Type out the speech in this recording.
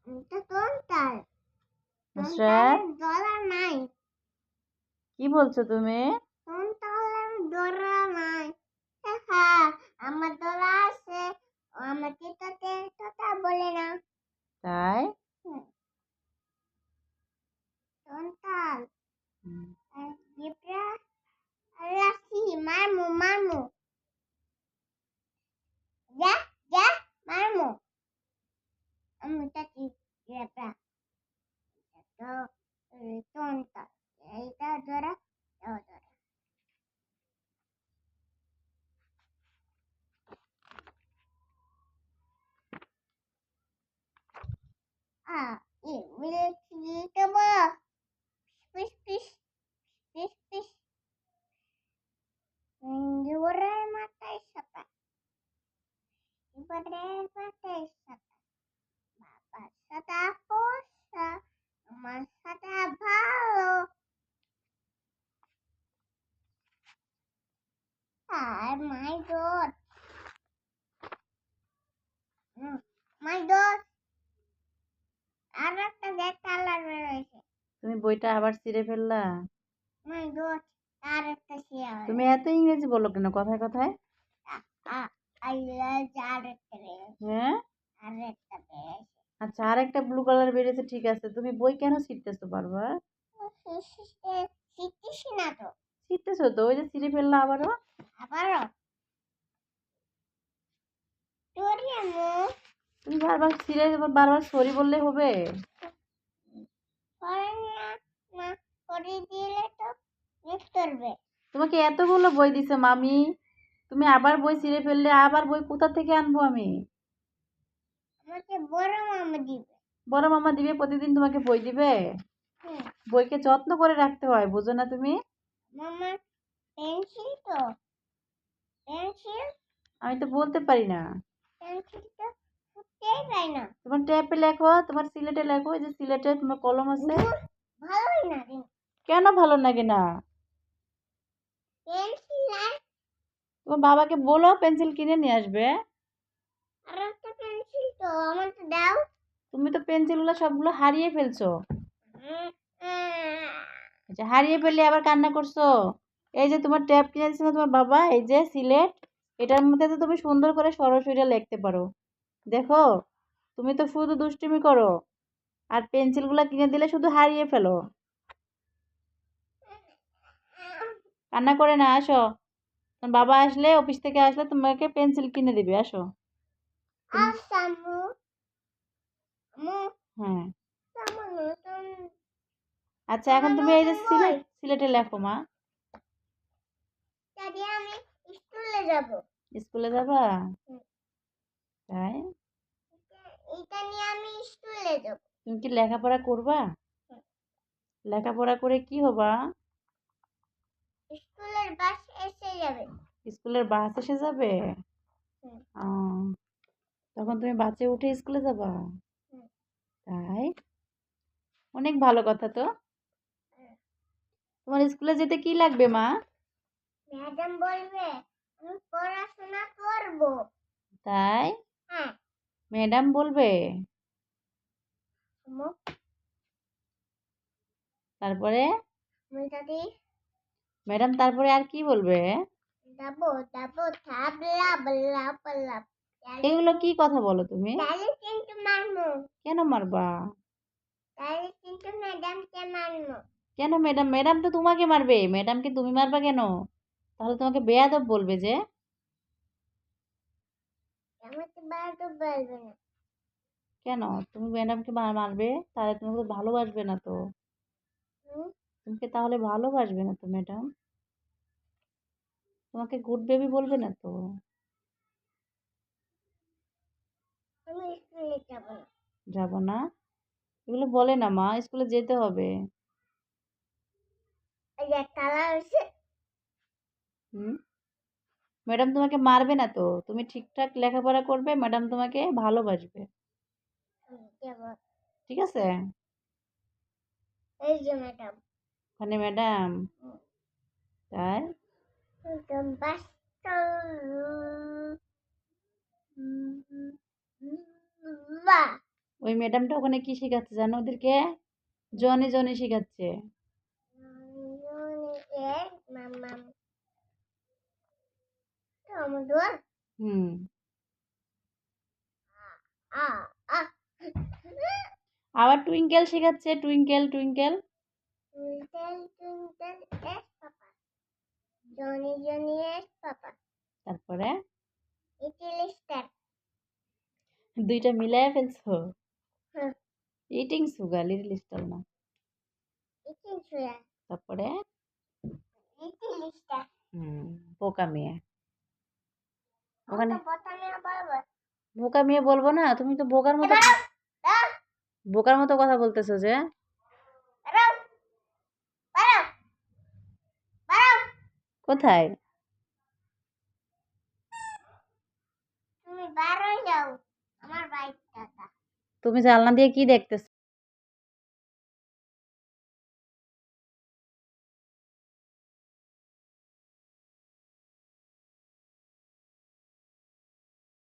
এটা কোনটার? নুসরাত ডলার নাই। কি বলছো তুমি? কোনটার ডলার নাই? হ্যাঁ, আমার ডলার আছে। আমার টিটাতে কথা বলে না। তাই কোনটার? হুম। জিব্রা রাখি মারমু মারমু। যা যা মারমু। আমি তাকে জিব্রা। তো কোনটা? এইটা ধরা ধরা। এগুলো কি দেবো? পিস পিস পিস পিস এবারে মাথায় সাপা এবারে মাথায় সাপা বাবার সাথে পোষা আমার সাথে ভালো আর মাই গড মাই গড আর একটা দেখ কালার রয়েছে তুমি বইটা আবার ছিঁড়ে ফেললা? মাই গড আর একটা শেয়ার তুমি এত ইংরেজি বলো কেন কথায় কথায়? আই লাভ আর একটা হ্যাঁ আর একটা রয়েছে আচ্ছা, আর একটা ব্লু কালার বেরিয়েছে, ঠিক আছে। তুমি বই কেন ছিঁড়তেছো বারবার? শিখতেছি না তো ছিঁড়তেছো তো, ওই যে ছিঁড়ে ফেললা আবারও। আবারও তোরি আমু তুমি বারবার ছিঁড়ে বারবার সরি বললে হবে? করে না না করে দিলে তো মিস করবে তোমাকে এতগুলো বই দিছে মামি, তুমি আবার বই ছিঁড়ে ফেললে, আবার বই কোথা থেকে আনবো আমি? আমাকে বড় মামা দিবে বড় মামা দিবে? প্রতিদিন তোমাকে বই দিবে? হুম বইকে যত্ন করে রাখতে হয়, বুঝো না তুমি? মামা পেন্সিল তো পেন্সিল আমি তো বলতে পারি না। পেন্সিল তো ফুটেই যায় না তোমার ট্যাপে লেখো, তোমার সিলেটে লেখো, এই যে সিলেটে তোমার কলম আছে। ভালোই না রে কেন ভালো লাগে না? পেন্সিল নাই তোমার বাবাকে বলো পেন্সিল কিনে নিয়ে আসবে। আর একটা পেন্সিল তো আমার তো দাও তুমি তো পেন্সিলগুলো সবগুলো হারিয়ে ফেলছো। উম, উম, আচ্ছা, হারিয়ে ফেললে আবার কান্না করছো? এই যে তোমার ট্যাব কিনে দিচ্ছে না তোমার বাবা, এই যে সিলেট, এটার মধ্যে তো তুমি সুন্দর করে সরাসরি লিখতে পারো। দেখো, তুমি তো শুধু দুষ্টুমি করো, আর পেন্সিলগুলো কিনে দিলে শুধু হারিয়ে ফেলো। কান্না করে না, আসো। তোমার বাবা আসলে, অফিস থেকে আসলে তোমাকে পেন্সিল কিনে দিবে, আসো। আচ্ছা আম্মু আম্মু হ্যাঁ আম্মু নতুন আচ্ছা, এখন আমার তুমি এই যে নতুন বই সিলেটে লেখো মা। দাদি আমি স্কুলে যাব স্কুলে যাবা? তাই এটা নিয়ে আমি স্কুলে যাব তুমি কি লেখাপড়া করবা? লেখাপড়া করে কি হবা? স্কুলের বাস এসে যাবে স্কুলের বাস এসে যাবে? হুম, আহ, তখন তুমি বাসে উঠে স্কুলে যাবা? হুম, তাই অনেক ভালো কথা তো। হুম। তোমার স্কুলে যেতে কি লাগবে মা? ম্যাডাম বলবে আমি পড়াশোনা করব তাই হ্যাঁ ম্যাডাম বলবে? আম্মু তারপরে আমি দাদি ম্যাডাম তারপরে আর কি বলবে? যাবো যাবো থাবলা বল্লা বল্লা এগুলো কি কথা বলো তুমি? তাহলে কিন্তু মারমু কেন মারবা? তাহলে কিন্তু ম্যাডামকে মারমু কেন ম্যাডাম? ম্যাডাম তো তোমাকে মারবে, ম্যাডামকে তুমি মারবা কেন? তাহলে তোমাকে বেয়াদব বলবে যে। আমাকে বারো বলবে না কেন তুমি ম্যাডামকে মারবে? তাহলে তোমাকে তো ভালোবাসবে না তো। হুম, তোমাকে তাহলে ভালোবাসবে না তো ম্যাডাম, তোমাকে গুড বেবি বলবে না তো। আমি স্কুলে যাব না যাব না? এগুলো বলে না মা, স্কুলে যেতে হবে। এই যে তালা হয়েছে হুম, ম্যাডাম তোমাকে মারবে না তো, তুমি ঠিকঠাক লেখাপড়া করবে, ম্যাডাম তোমাকে ভালোবাসবে। যাব ঠিক আছে? এই যে ম্যাডাম মানে ম্যাডাম, তাই একদম বাস বাহ ওই ম্যাডামটা ওখানে কি শেখাচ্ছে জানো ওদেরকে? জনি জনি শেখাচ্ছে। মাম্মাম টমেটো হুম। আ আ আবার টুইঙ্কেল শেখাচ্ছে, twinkle twinkle. Twinkle twinkle S পাপা জনি জনি এস পাপা তারপরে লিটল স্টার দুইটা মিলায়া ফেলছো। হুম ইটিং সুগার, লিটল স্টার না। লিটল সুয়া তারপরে লিটল স্টার হুম, বোকা মেয়ে। ওখানে ওখানে বোতামে বলবো বোকা মেয়ে বলবো না, তুমি তো বোকার মতো এবার বোকার মতো কথা বলতেছো যে। বাড়াও বাড়াও বাড়াও কোথায়? তুমি বাড়াও যাও আমার বাইকটা তুমি জানলা দিয়ে কি দেখতেছো?